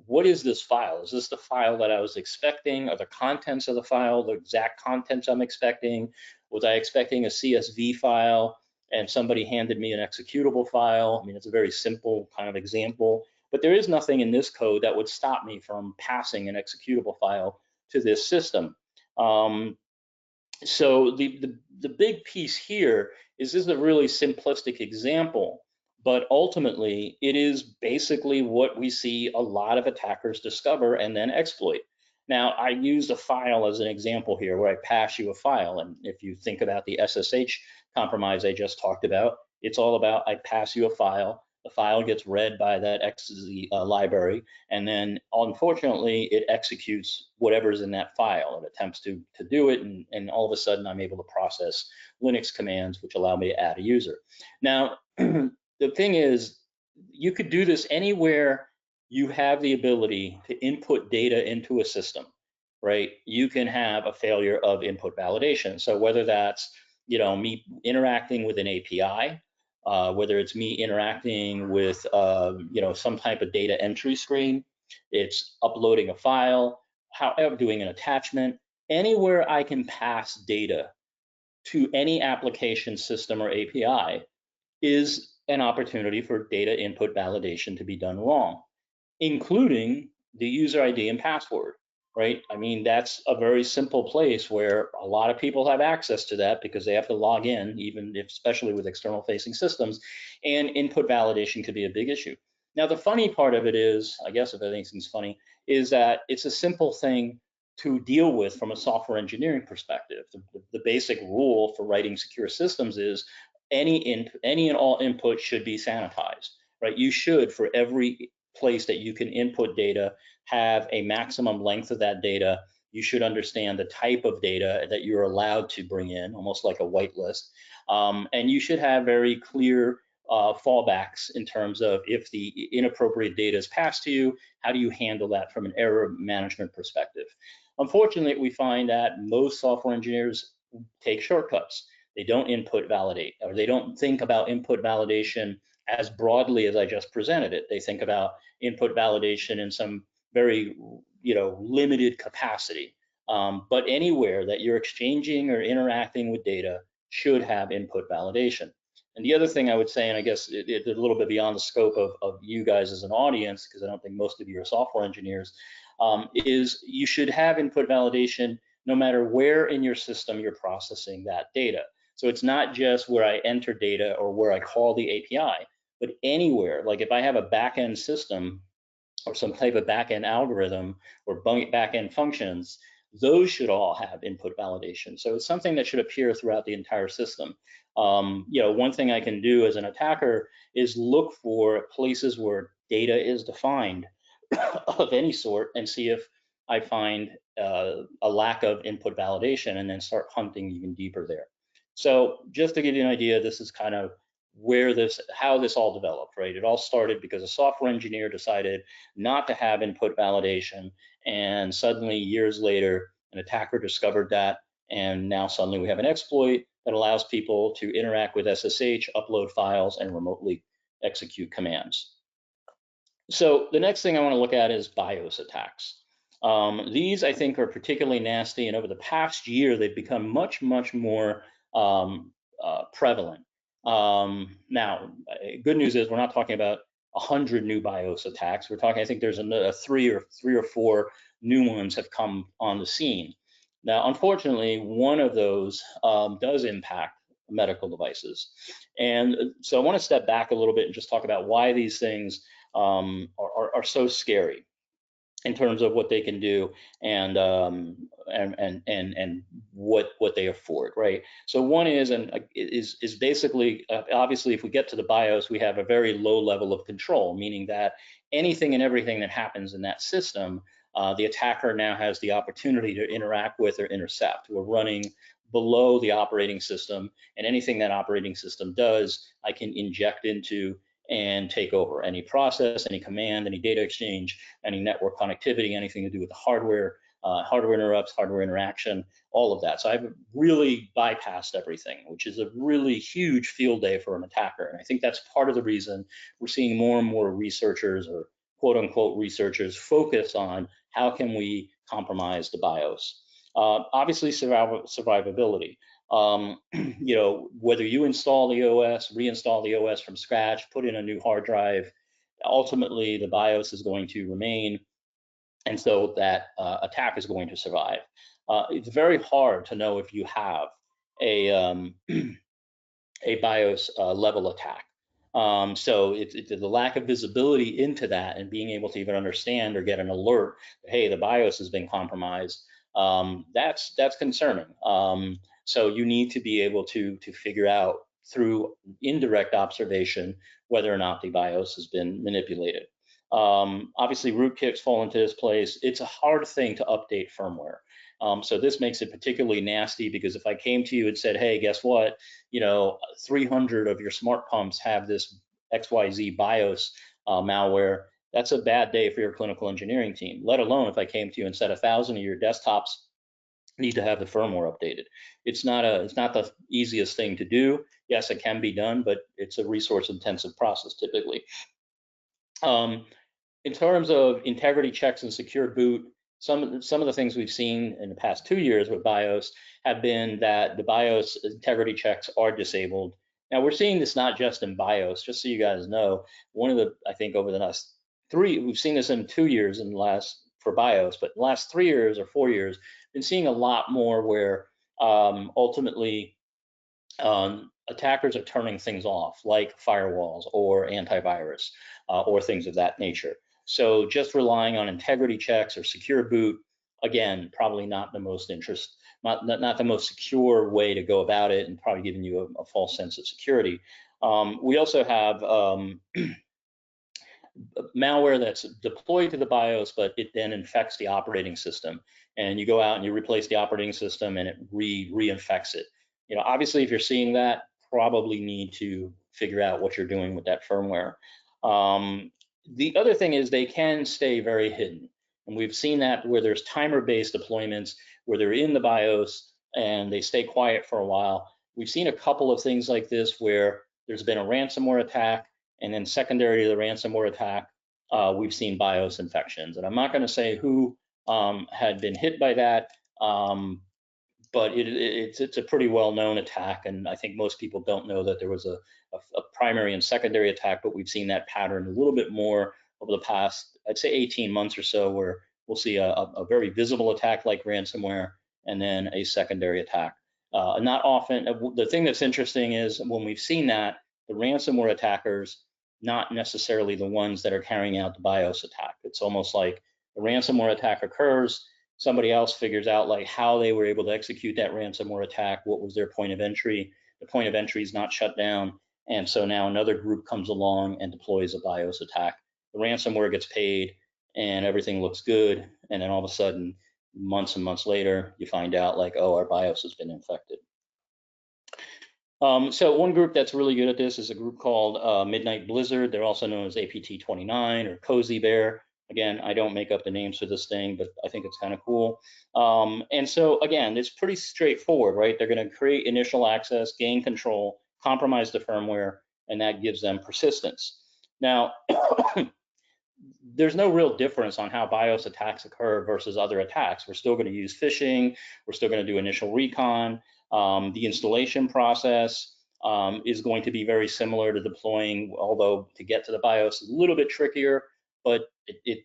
what is this file? Is this the file that I was expecting? Are the contents of the file the exact contents I'm expecting? Was I expecting a CSV file and somebody handed me an executable file? I mean, it's a very simple kind of example, but there is nothing in this code that would stop me from passing an executable file to this system. So the big piece here is this is a really simplistic example, but ultimately it is basically what we see a lot of attackers discover and then exploit. Now, I used a file as an example here where I pass you a file, and if you think about the SSH compromise I just talked about, it's all about I pass you a file. The file gets read by that XZ library, and then unfortunately it executes whatever's in that file. It attempts to do it, and all of a sudden I'm able to process Linux commands which allow me to add a user. Now, the thing is, you could do this anywhere you have the ability to input data into a system, right? You can have a failure of input validation. So whether that's me interacting with an API, whether it's me interacting with some type of data entry screen, it's uploading a file, however, doing an attachment, anywhere I can pass data to any application system or API is an opportunity for data input validation to be done wrong, including the user ID and password, right? I mean, that's a very simple place where a lot of people have access to that because they have to log in, even if, especially with external facing systems, and input validation could be a big issue. Now, the funny part of it is, I guess if anything's funny, is that it's a simple thing to deal with from a software engineering perspective. The basic rule for writing secure systems is any and all input should be sanitized, right? You should, for every place that you can input data, have a maximum length of that data. You should understand the type of data that you're allowed to bring in, almost like a whitelist. And you should have very clear fallbacks in terms of if the inappropriate data is passed to you, how do you handle that from an error management perspective? Unfortunately, we find that most software engineers take shortcuts. They don't input validate, or they don't think about input validation as broadly as I just presented it. They think about input validation in some very limited capacity. But anywhere that you're exchanging or interacting with data should have input validation. And the other thing I would say, and I guess it's a little bit beyond the scope of you guys as an audience, because I don't think most of you are software engineers, is you should have input validation no matter where in your system you're processing that data. So it's not just where I enter data or where I call the API, but anywhere. Like if I have a backend system or some type of backend algorithm or backend functions, those should all have input validation. So it's something that should appear throughout the entire system. One thing I can do as an attacker is look for places where data is defined of any sort and see if I find a lack of input validation, and then start hunting even deeper there. So just to give you an idea, this is kind of how this all developed, right? It all started because a software engineer decided not to have input validation, and suddenly years later, an attacker discovered that, and now suddenly we have an exploit that allows people to interact with SSH, upload files, and remotely execute commands. So the next thing I want to look at is BIOS attacks. These, I think, are particularly nasty, and over the past year, they've become much, much more prevalent. Now, good news is we're not talking about 100 new BIOS attacks. We're talking, I think there's three or four new ones have come on the scene. Now, unfortunately, one of those does impact medical devices. And so I want to step back a little bit and just talk about why these things are so scary in terms of what they can do and what they afford, right? So one is basically obviously if we get to the BIOS, we have a very low level of control, meaning that anything and everything that happens in that system, the attacker now has the opportunity to interact with or intercept. We're running below the operating system, and anything that operating system does, I can inject into and take over any process, any command, any data exchange, any network connectivity, anything to do with the hardware, hardware interrupts, hardware interaction, all of that. So I've really bypassed everything, which is a really huge field day for an attacker. And I think that's part of the reason we're seeing more and more researchers or quote unquote researchers focus on how can we compromise the BIOS. Obviously survivability. You know, whether you install the OS, reinstall the OS from scratch, put in a new hard drive, ultimately the BIOS is going to remain, and so that attack is going to survive. It's very hard to know if you have a BIOS level attack. So it's the lack of visibility into that and being able to even understand or get an alert, hey, the BIOS has been compromised. That's concerning. So you need to be able to figure out through indirect observation whether or not the BIOS has been manipulated. Obviously, rootkits fall into this place. It's a hard thing to update firmware. So this makes it particularly nasty because if I came to you and said, hey, guess what? You know, 300 of your smart pumps have this XYZ BIOS malware, that's a bad day for your clinical engineering team, let alone if I came to you and said 1,000 of your desktops need to have the firmware updated. It's not the easiest thing to do. Yes, it can be done, but it's a resource intensive process typically. In terms of integrity checks and secure boot, some of the things we've seen in the past 2 years with BIOS have been that the BIOS integrity checks are disabled. Now we're seeing this not just in BIOS, just so you guys know, I think over the last we've seen this in 2 years for BIOS, but in the last 3 years or 4 years, been seeing a lot more where ultimately attackers are turning things off, like firewalls or antivirus or things of that nature. So just relying on integrity checks or secure boot, again, probably not the most not the most secure way to go about it, and probably giving you a false sense of security. We also have malware that's deployed to the BIOS, but it then infects the operating system. And you go out and you replace the operating system, and it reinfects it. You know, obviously, if you're seeing that, probably need to figure out what you're doing with that firmware. The other thing is they can stay very hidden. And we've seen that where there's timer-based deployments, where they're in the BIOS and they stay quiet for a while. We've seen a couple of things like this where there's been a ransomware attack, and then secondary to the ransomware attack, we've seen BIOS infections. And I'm not going to say who had been hit by that, but it's a pretty well-known attack, and I think most people don't know that there was a primary and secondary attack, but we've seen that pattern a little bit more over the past, I'd say 18 months or so, where we'll see a very visible attack like ransomware and then a secondary attack. Not often, the thing that's interesting is when we've seen that, the ransomware attackers, not necessarily the ones that are carrying out the BIOS attack. It's almost like the ransomware attack occurs, somebody else figures out like how they were able to execute that ransomware attack, what was their point of entry. The point of entry is not shut down, and so now another group comes along and deploys a BIOS attack. The ransomware gets paid and everything looks good, and then all of a sudden, months and months later, you find out like, oh, our BIOS has been infected. So one group that's really good at this is a group called Midnight Blizzard. They're also known as APT29 or Cozy Bear. Again, I don't make up the names for this thing, but I think it's kind of cool. And so again, it's pretty straightforward, right? They're going to create initial access, gain control, compromise the firmware, and that gives them persistence. Now, there's no real difference on how BIOS attacks occur versus other attacks. We're still going to use phishing. We're still going to do initial recon. The installation process is going to be very similar to deploying, although to get to the BIOS is a little bit trickier, but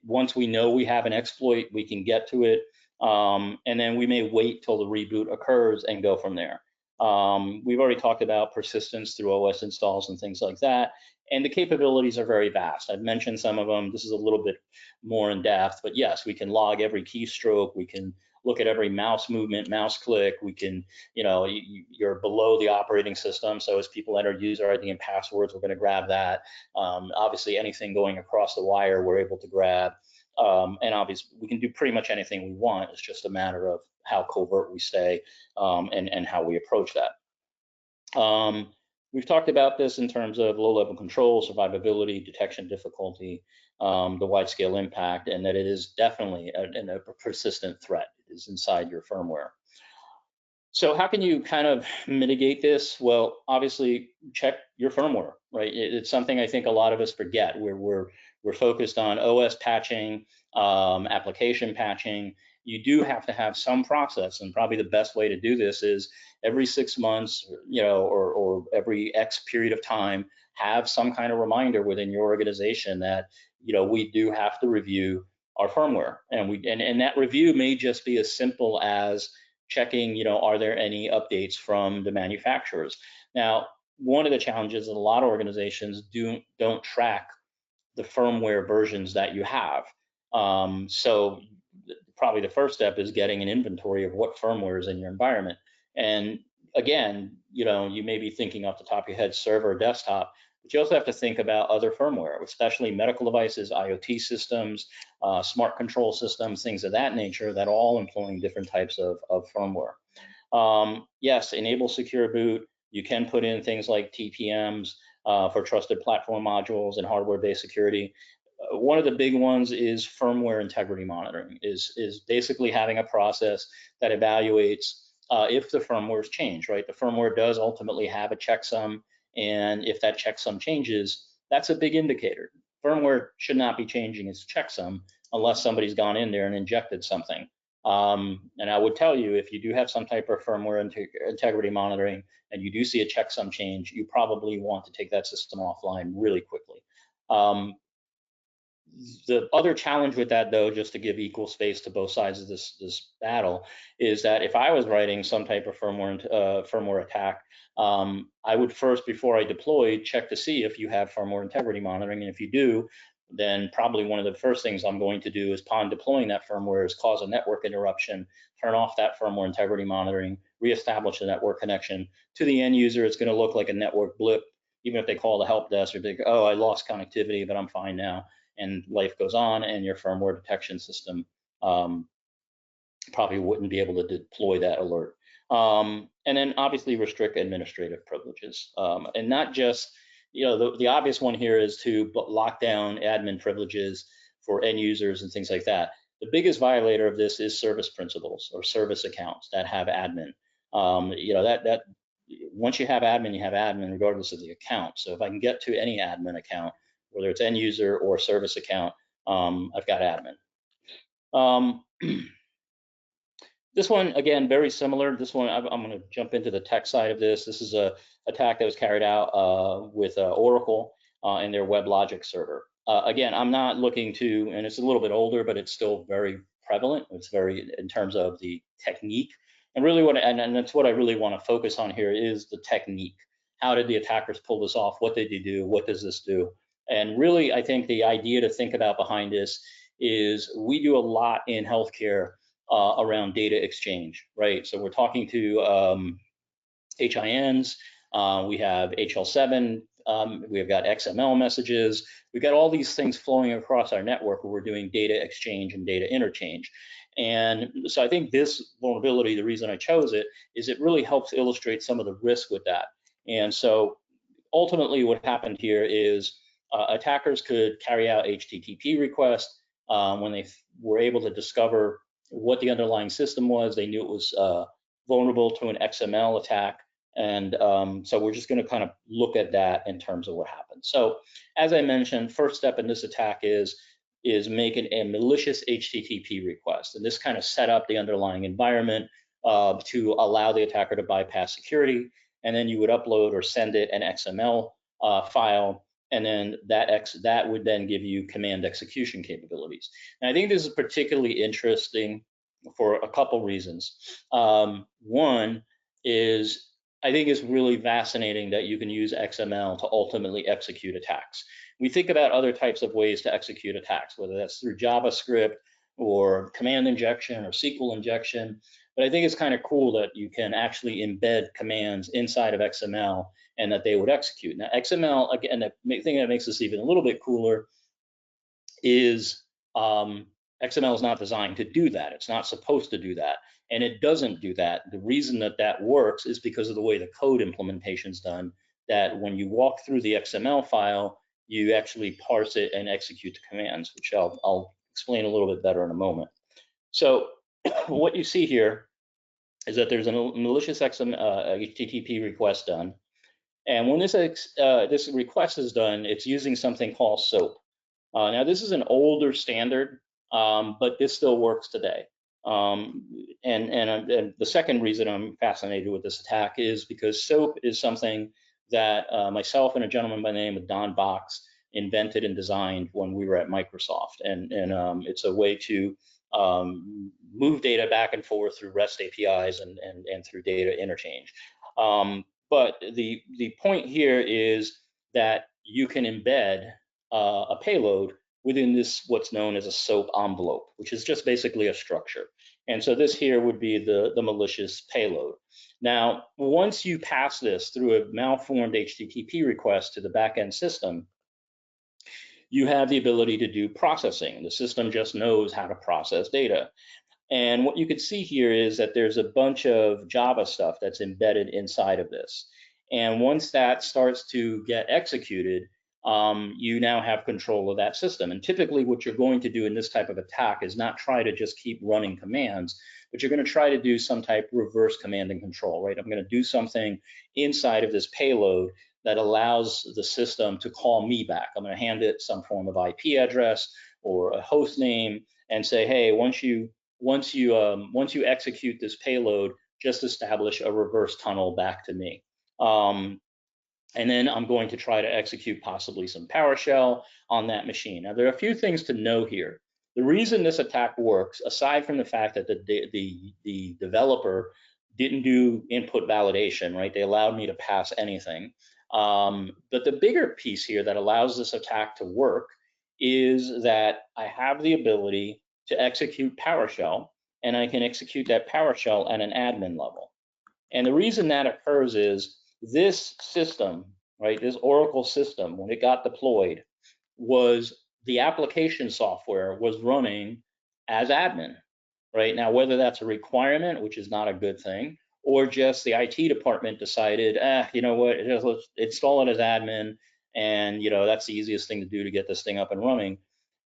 once we know we have an exploit, we can get to it. And then we may wait till the reboot occurs and go from there. We've already talked about persistence through OS installs and things like that. And the capabilities are very vast. I've mentioned some of them. This is a little bit more in depth, but yes, we can log every keystroke. We can look at every mouse movement, mouse click. We can, you're below the operating system. So as people enter user ID and passwords, we're going to grab that. Obviously, anything going across the wire, we're able to grab. And obviously, we can do pretty much anything we want. It's just a matter of how covert we stay and how we approach that. We've talked about this in terms of low-level control, survivability, detection difficulty, the wide-scale impact, and that it is definitely a persistent threat. It is inside your firmware. So how can you kind of mitigate this? Well, obviously, check your firmware, right? It's something I think a lot of us forget. We're focused on OS patching, application patching. You do have to have some process, and probably the best way to do this is every 6 months, or every X period of time, have some kind of reminder within your organization that we do have to review our firmware, and that review may just be as simple as checking, are there any updates from the manufacturers? Now, one of the challenges that a lot of organizations don't track the firmware versions that you have. So probably the first step is getting an inventory of what firmware is in your environment. And again, you may be thinking off the top of your head, server or desktop, but you also have to think about other firmware, especially medical devices, IoT systems, smart control systems, things of that nature that all employing different types of firmware. Yes, enable secure boot. You can put in things like TPMs for trusted platform modules and hardware-based security. One of the big ones is firmware integrity monitoring, is basically having a process that evaluates if the firmware's changed, right? The firmware does ultimately have a checksum, and if that checksum changes, that's a big indicator. Firmware should not be changing its checksum unless somebody's gone in there and injected something. And I would tell you, if you do have some type of firmware integrity monitoring and you do see a checksum change, you probably want to take that system offline really quickly. The other challenge with that, though, just to give equal space to both sides of this battle, is that if I was writing some type of firmware attack, I would first, before I deployed, check to see if you have firmware integrity monitoring, and if you do, then probably one of the first things I'm going to do is, upon deploying that firmware, is cause a network interruption, turn off that firmware integrity monitoring, reestablish the network connection. To the end user, it's going to look like a network blip, even if they call the help desk or they go, oh, I lost connectivity, but I'm fine now. And life goes on, and your firmware detection system probably wouldn't be able to deploy that alert. And then obviously restrict administrative privileges, and not just, the obvious one here is to lock down admin privileges for end users and things like that. The biggest violator of this is service principals or service accounts that have admin. That once you have admin regardless of the account. So if I can get to any admin account, whether it's end user or service account, I've got admin. This one, again, very similar. This one, I'm going to jump into the tech side of this. This is a attack that was carried out with Oracle and their WebLogic server. Again, I'm not looking to, and it's a little bit older, but it's still very prevalent. It's very, in terms of the technique. And really and that's what I really want to focus on here is the technique. How did the attackers pull this off? What did they do? What does this do? And really, I think the idea to think about behind this is we do a lot in healthcare around data exchange, right? So we're talking to HINs, we have HL7, we've got XML messages, we've got all these things flowing across our network where we're doing data exchange and data interchange. And so I think this vulnerability, the reason I chose it, is it really helps illustrate some of the risk with that. And so ultimately what happened here is attackers could carry out HTTP requests when they were able to discover what the underlying system was. They knew it was vulnerable to an XML attack. And so we're just going to kind of look at that in terms of what happened. So as I mentioned, first step in this attack is making a malicious HTTP request. And this kind of set up the underlying environment to allow the attacker to bypass security. And then you would upload or send it an XML file. And then that would then give you command execution capabilities. And I think this is particularly interesting for a couple reasons. One is I think it's really fascinating that you can use XML to ultimately execute attacks. We think about other types of ways to execute attacks, whether that's through JavaScript or command injection or SQL injection. But I think it's kind of cool that you can actually embed commands inside of XML and that they would execute. Now, XML, again, the thing that makes this even a little bit cooler is XML is not designed to do that. It's not supposed to do that. And it doesn't do that. The reason that that works is because of the way the code implementation is done, that when you walk through the XML file, you actually parse it and execute the commands, which I'll explain a little bit better in a moment. So what you see here is that there's a malicious HTTP request done. And when this request is done, it's using something called SOAP. Now, this is an older standard, but this still works today. And the second reason I'm fascinated with this attack is because SOAP is something that myself and a gentleman by the name of Don Box invented and designed when we were at Microsoft. And it's a way to move data back and forth through REST APIs and through data interchange. But the point here is that you can embed a payload within this what's known as a SOAP envelope, which is just basically a structure. And so this here would be the malicious payload. Now, once you pass this through a malformed HTTP request to the backend system, you have the ability to do processing. The system just knows how to process data. And what you can see here is that there's a bunch of Java stuff that's embedded inside of this. And once that starts to get executed, you now have control of that system. And typically what you're going to do in this type of attack is not try to just keep running commands, but you're going to try to do some type of reverse command and control, right? I'm going to do something inside of this payload that allows the system to call me back. I'm going to hand it some form of IP address or a host name and say, hey, once you execute this payload, just establish a reverse tunnel back to me. And then I'm going to try to execute possibly some PowerShell on that machine. Now, there are a few things to know here. The reason this attack works, aside from the fact that the developer didn't do input validation, right? They allowed me to pass anything. But the bigger piece here that allows this attack to work is that I have the ability to execute PowerShell, and I can execute that PowerShell at an admin level. And the reason that occurs is this system, right, this Oracle system, when it got deployed, was the application software was running as admin, right? Now, whether that's a requirement, which is not a good thing, or just the IT department decided, you know what, let's install it as admin, and that's the easiest thing to do to get this thing up and running.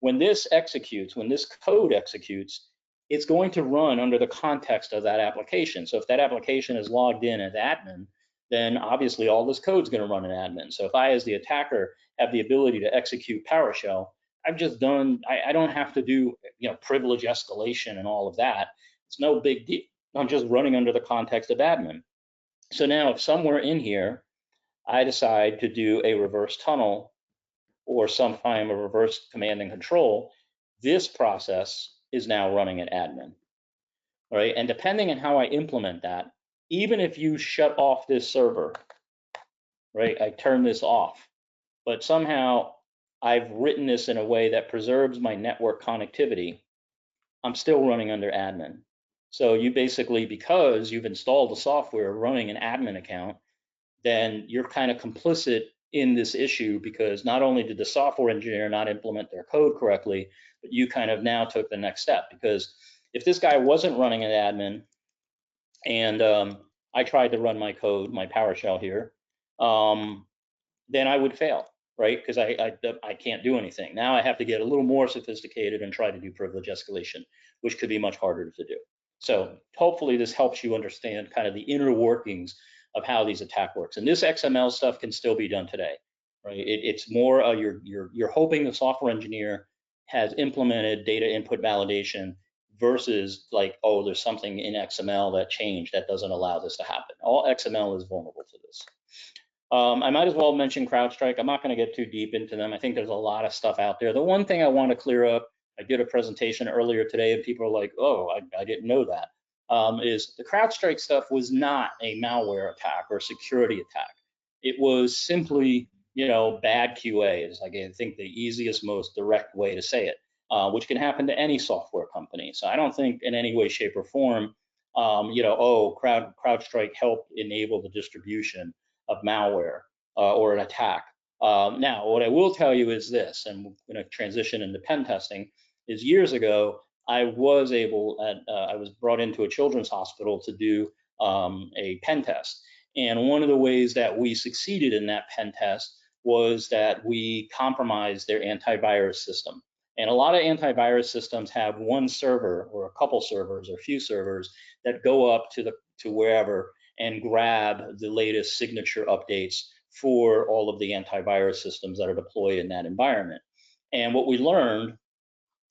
When this executes, when this code executes, it's going to run under the context of that application. So if that application is logged in as admin, then obviously all this code is going to run in admin. So if I, as the attacker, have the ability to execute PowerShell, I've just done, I don't have to do privilege escalation and all of that. It's no big deal. I'm just running under the context of admin. So now if somewhere in here, I decide to do a reverse tunnel or some kind of reverse command and control, this process is now running at admin, all right? And depending on how I implement that, even if you shut off this server, right, I turn this off, but somehow I've written this in a way that preserves my network connectivity, I'm still running under admin. So you basically, because you've installed the software running an admin account, then you're kind of complicit in this issue, because not only did the software engineer not implement their code correctly, but you kind of now took the next step. Because if this guy wasn't running an admin and I tried to run my code, my PowerShell here, then I would fail, right? Because I can't do anything. Now I have to get a little more sophisticated and try to do privilege escalation, which could be much harder to do. So hopefully this helps you understand kind of the inner workings of how these attack works. And this XML stuff can still be done today, right? It's more you're hoping the software engineer has implemented data input validation versus like, oh, there's something in XML that changed that doesn't allow this to happen. All XML is vulnerable to this. I might as well mention CrowdStrike. I'm not going to get too deep into them. I think there's a lot of stuff out there. The one thing I want to clear up, I did a presentation earlier today and people are like, oh, I didn't know that. is the CrowdStrike stuff was not a malware attack or a security attack. It was simply, bad QA is, like, I think, the easiest, most direct way to say it, which can happen to any software company. So I don't think in any way, shape, or form, CrowdStrike helped enable the distribution of malware or an attack. Now, what I will tell you is this, and we're going to transition into pen testing, is years ago, I was brought into a children's hospital to do a pen test. And one of the ways that we succeeded in that pen test was that we compromised their antivirus system. And a lot of antivirus systems have one server or a couple servers or a few servers that go up to wherever and grab the latest signature updates for all of the antivirus systems that are deployed in that environment. And what we learned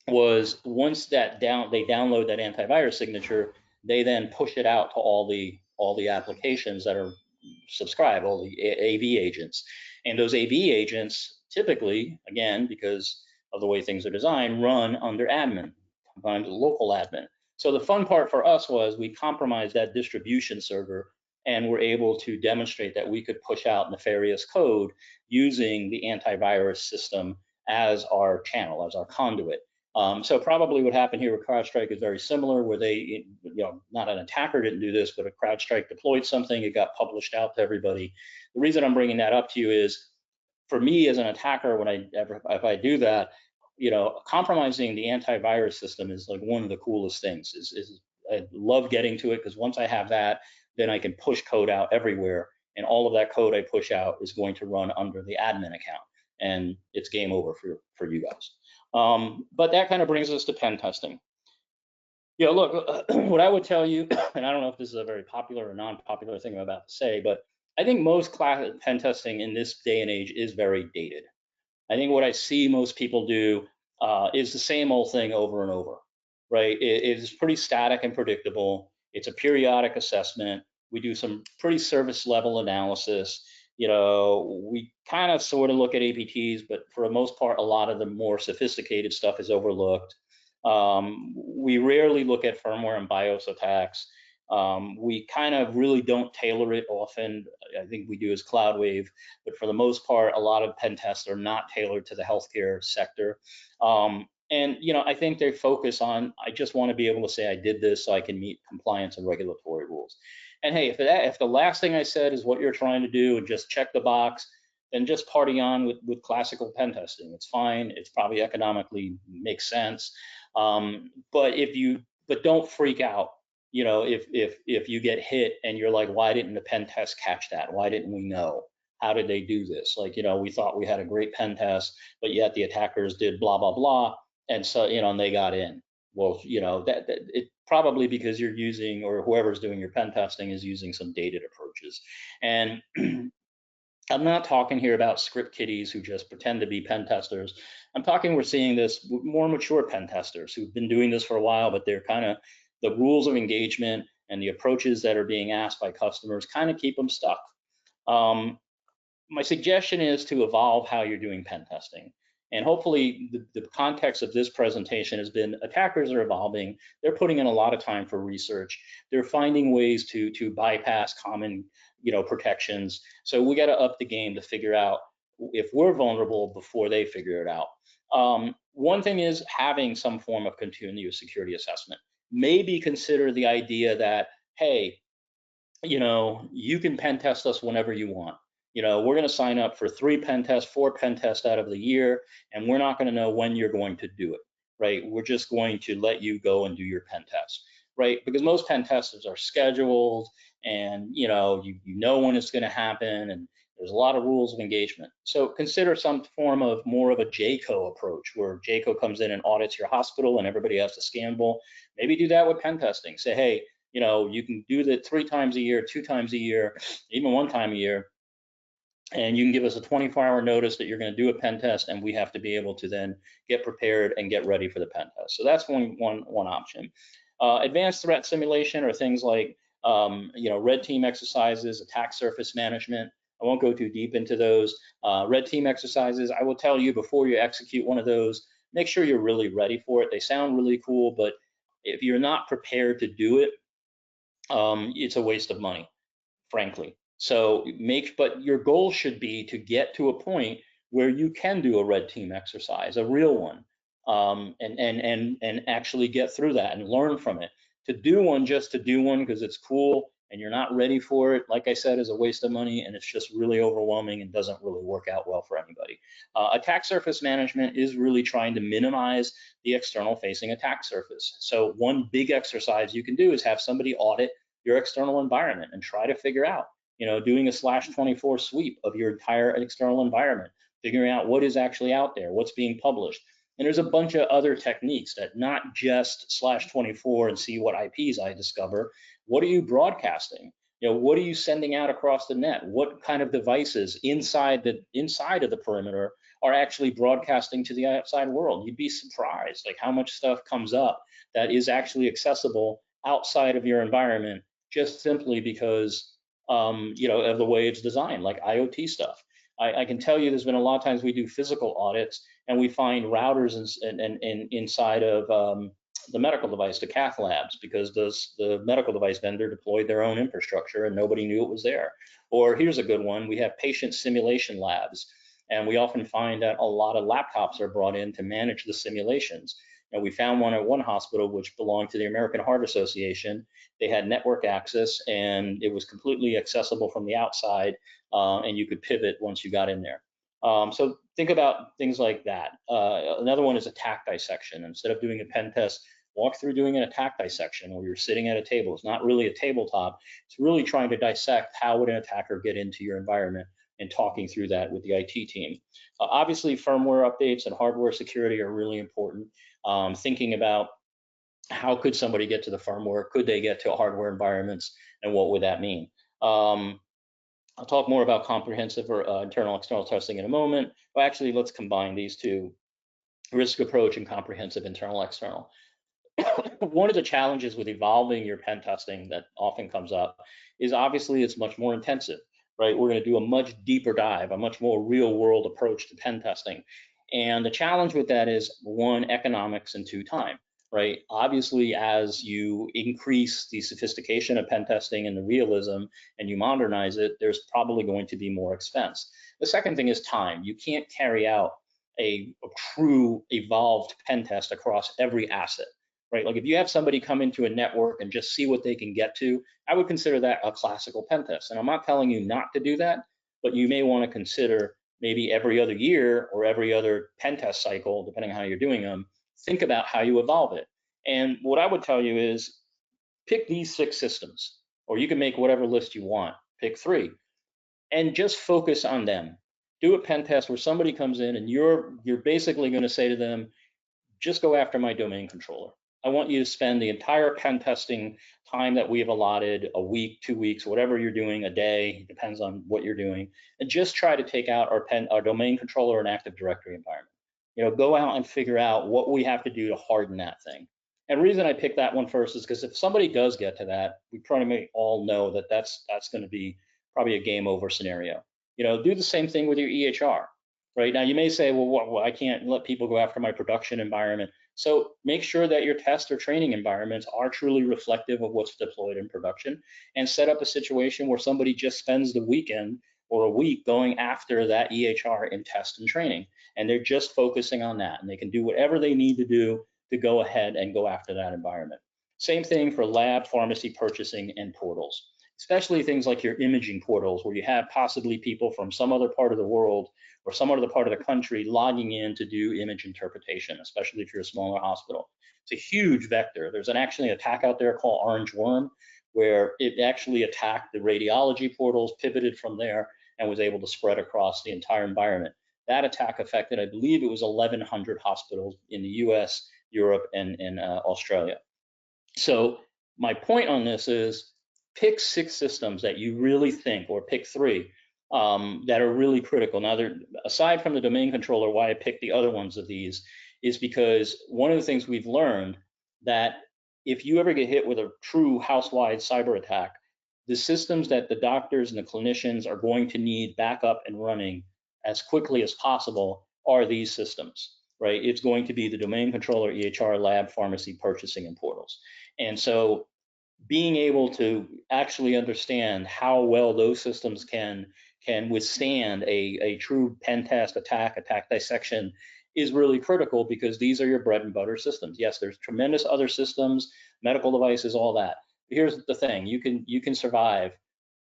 was once they download that antivirus signature, they then push it out to all the applications that are subscribed, all the AV agents. And those AV agents typically, again, because of the way things are designed, run under admin, sometimes local admin. So the fun part for us was we compromised that distribution server and were able to demonstrate that we could push out nefarious code using the antivirus system as our channel, as our conduit. So probably what happened here with CrowdStrike is very similar, where they, not an attacker didn't do this, but a CrowdStrike deployed something, it got published out to everybody. The reason I'm bringing that up to you is, for me as an attacker, if I do that, compromising the antivirus system is like one of the coolest things. I love getting to it, because once I have that, then I can push code out everywhere, and all of that code I push out is going to run under the admin account, and it's game over for you guys. But that kind of brings us to pen testing. Look, what I would tell you, and I don't know if this is a very popular or non-popular thing I'm about to say, but I think most pen testing in this day and age is very dated. I think what I see most people do is the same old thing over and over, right? It is pretty static and predictable. It's a periodic assessment. We do some pretty service level analysis. We kind of sort of look at APTs, but for the most part, a lot of the more sophisticated stuff is overlooked. We rarely look at firmware and BIOS attacks. We kind of really don't tailor it often. I think we do as CloudWave, but for the most part, a lot of pen tests are not tailored to the healthcare sector. And I think they focus on, I just want to be able to say I did this so I can meet compliance and regulatory rules. And hey, if the last thing I said is what you're trying to do and just check the box, then just party on with classical pen testing. It's fine. It's probably economically makes sense. But don't freak out. If you get hit and you're like, why didn't the pen test catch that? Why didn't we know? How did they do this? Like, we thought we had a great pen test, but yet the attackers did blah, blah, blah. And so, and they got in. Well, that it probably because you're using, or whoever's doing your pen testing is using some dated approaches. And I'm not talking here about script kiddies who just pretend to be pen testers. we're seeing this with more mature pen testers who've been doing this for a while, but they're kind of, the rules of engagement and the approaches that are being asked by customers kind of keep them stuck. My suggestion is to evolve how you're doing pen testing. And hopefully the context of this presentation has been attackers are evolving. They're putting in a lot of time for research. They're finding ways to bypass common protections. So we got to up the game to figure out if we're vulnerable before they figure it out. One thing is having some form of continuous security assessment. Maybe consider the idea that, hey, you can pen test us whenever you want. We're going to sign up for 3 pen tests, 4 pen tests out of the year, and we're not going to know when you're going to do it, right? We're just going to let you go and do your pen test, right? Because most pen testers are scheduled, and you know when it's going to happen, and there's a lot of rules of engagement. So consider some form of more of a JCO approach, where JCO comes in and audits your hospital, and everybody has to scannable. Maybe do that with pen testing. Say, hey, you can do that 3 times a year, 2 times a year, even 1 time a year. And you can give us a 24-hour notice that you're going to do a pen test, and we have to be able to then get prepared and get ready for the pen test. So that's one option. Advanced threat simulation are things like red team exercises, attack surface management. I won't go too deep into those. Red team exercises, I will tell you before you execute one of those, make sure you're really ready for it. They sound really cool, but if you're not prepared to do it, it's a waste of money, frankly. So but your goal should be to get to a point where you can do a red team exercise, a real one, and actually get through that and learn from it. To do one just to do one because it's cool and you're not ready for it, like I said, is a waste of money, and it's just really overwhelming and doesn't really work out well for anybody. Attack surface management is really trying to minimize the external facing attack surface. So one big exercise you can do is have somebody audit your external environment and try to figure out, doing a /24 sweep of your entire external environment, figuring out what is actually out there, what's being published. And there's a bunch of other techniques that not just /24 and see what IPs I discover. What are you broadcasting? What are you sending out across the net? What kind of devices inside of the perimeter are actually broadcasting to the outside world? You'd be surprised like how much stuff comes up that is actually accessible outside of your environment just simply because of the way it's designed, like IoT stuff. I can tell you there's been a lot of times we do physical audits and we find routers and inside of the medical device, the cath labs, because the medical device vendor deployed their own infrastructure and nobody knew it was there. Or here's a good one, we have patient simulation labs, and we often find that a lot of laptops are brought in to manage the simulations. And we found one at one hospital which belonged to the American Heart Association. They had network access and it was completely accessible from the outside, and you could pivot once you got in there. So think about things like that. Another one is attack dissection. Instead of doing a pen test, walk through doing an attack dissection where you're sitting at a table. It's not really a tabletop. It's really trying to dissect how would an attacker get into your environment and talking through that with the IT team. Obviously, firmware updates and hardware security are really important. Thinking about how could somebody get to the firmware? Could they get to hardware environments? And what would that mean? I'll talk more about comprehensive or internal external testing in a moment. But actually, let's combine these two: risk approach and comprehensive internal external. One of the challenges with evolving your pen testing that often comes up is obviously it's much more intensive, right? We're going to do a much deeper dive, a much more real world approach to pen testing. And the challenge with that is one, economics, and two, time, right? Obviously, as you increase the sophistication of pen testing and the realism and you modernize it, there's probably going to be more expense. The second thing is time. You can't carry out a true evolved pen test across every asset, right? Like if you have somebody come into a network and just see what they can get to, I would consider that a classical pen test. And I'm not telling you not to do that, but you may want to consider maybe every other year or every other pen test cycle, depending on how you're doing them, think about how you evolve it. And what I would tell you is pick these 6 systems, or you can make whatever list you want, pick 3, and just focus on them. Do a pen test where somebody comes in and you're basically going to say to them, just go after my domain controller. I want you to spend the entire pen testing time that we have allotted, a week, 2 weeks, whatever you're doing, a day, depends on what you're doing, and just try to take out our domain controller and Active Directory environment. Go out and figure out what we have to do to harden that thing. And the reason I picked that one first is because if somebody does get to that, we probably all know that that's going to be probably a game over scenario. Do the same thing with your EHR. Right now, you may say, well, I can't let people go after my production environment. So make sure that your test or training environments are truly reflective of what's deployed in production, and set up a situation where somebody just spends the weekend or a week going after that EHR in test and training, and they're just focusing on that, and they can do whatever they need to do to go ahead and go after that environment. Same thing for lab, pharmacy, purchasing, and portals, especially things like your imaging portals where you have possibly people from some other part of the world or some other part of the country logging in to do image interpretation, especially if you're a smaller hospital. It's a huge vector. There's actually an attack out there called Orange Worm, where it actually attacked the radiology portals, pivoted from there, and was able to spread across the entire environment. That attack affected, I believe it was 1,100 hospitals in the US, Europe, and Australia. So my point on this is pick 6 systems that you really think, or pick 3 that are really critical. Now, aside from the domain controller, why I picked the other ones of these is because one of the things we've learned that if you ever get hit with a true house-wide cyber attack, the systems that the doctors and the clinicians are going to need back up and running as quickly as possible are these systems, right? It's going to be the domain controller, EHR, lab, pharmacy, purchasing, and portals. And so being able to actually understand how well those systems can withstand a true pen test attack dissection is really critical, because these are your bread and butter systems. Yes, there's tremendous other systems, medical devices, all that. But here's the thing: you can survive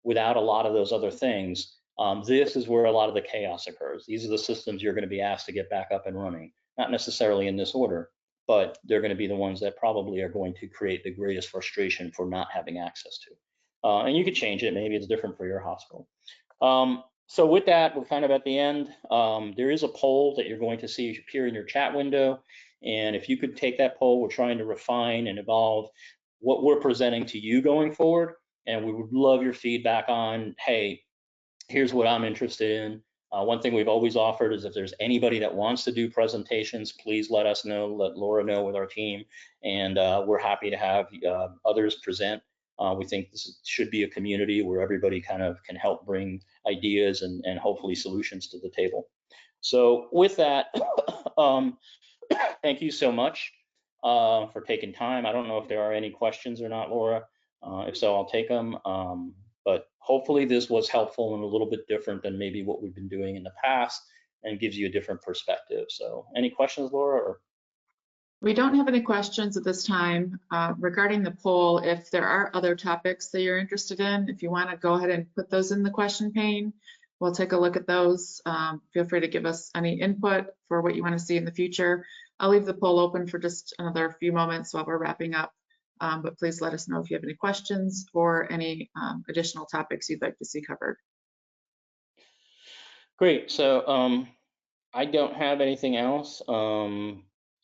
without a lot of those other things. This is where a lot of the chaos occurs. These are the systems you're going to be asked to get back up and running, not necessarily in this order, but they're going to be the ones that probably are going to create the greatest frustration for not having access to. And you could change it. Maybe it's different for your hospital. So with that, we're kind of at the end. There is a poll that you're going to see appear in your chat window. And if you could take that poll, we're trying to refine and evolve what we're presenting to you going forward. And we would love your feedback on, hey, here's what I'm interested in. One thing we've always offered is if there's anybody that wants to do presentations, please let us know, let Laura know with our team, and we're happy to have others present. We think this should be a community where everybody kind of can help bring ideas and hopefully solutions to the table. So with that, thank you so much for taking time. I don't know if there are any questions or not, Laura. If so, I'll take them. But hopefully this was helpful and a little bit different than maybe what we've been doing in the past, and gives you a different perspective. So any questions, Laura? Or? We don't have any questions at this time. Regarding the poll, if there are other topics that you're interested in, if you want to go ahead and put those in the question pane, we'll take a look at those. Feel free to give us any input for what you want to see in the future. I'll leave the poll open for just another few moments while we're wrapping up. But please let us know if you have any questions or any additional topics you'd like to see covered. Great. So I don't have anything else.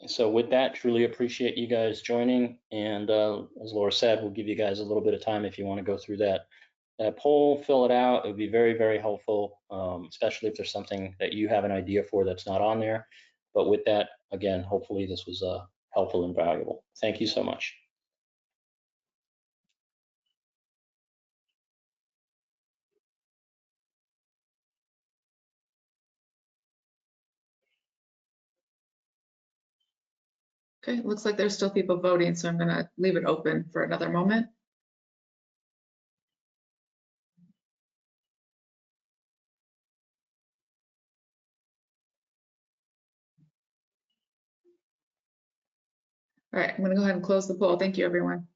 So with that, truly appreciate you guys joining. And as Laura said, we'll give you guys a little bit of time if you want to go through that poll, fill it out. It would be very, very helpful, especially if there's something that you have an idea for that's not on there. But with that, again, hopefully this was helpful and valuable. Thank you so much. Okay, it looks like there's still people voting, so I'm going to leave it open for another moment. All right, I'm going to go ahead and close the poll. Thank you, everyone.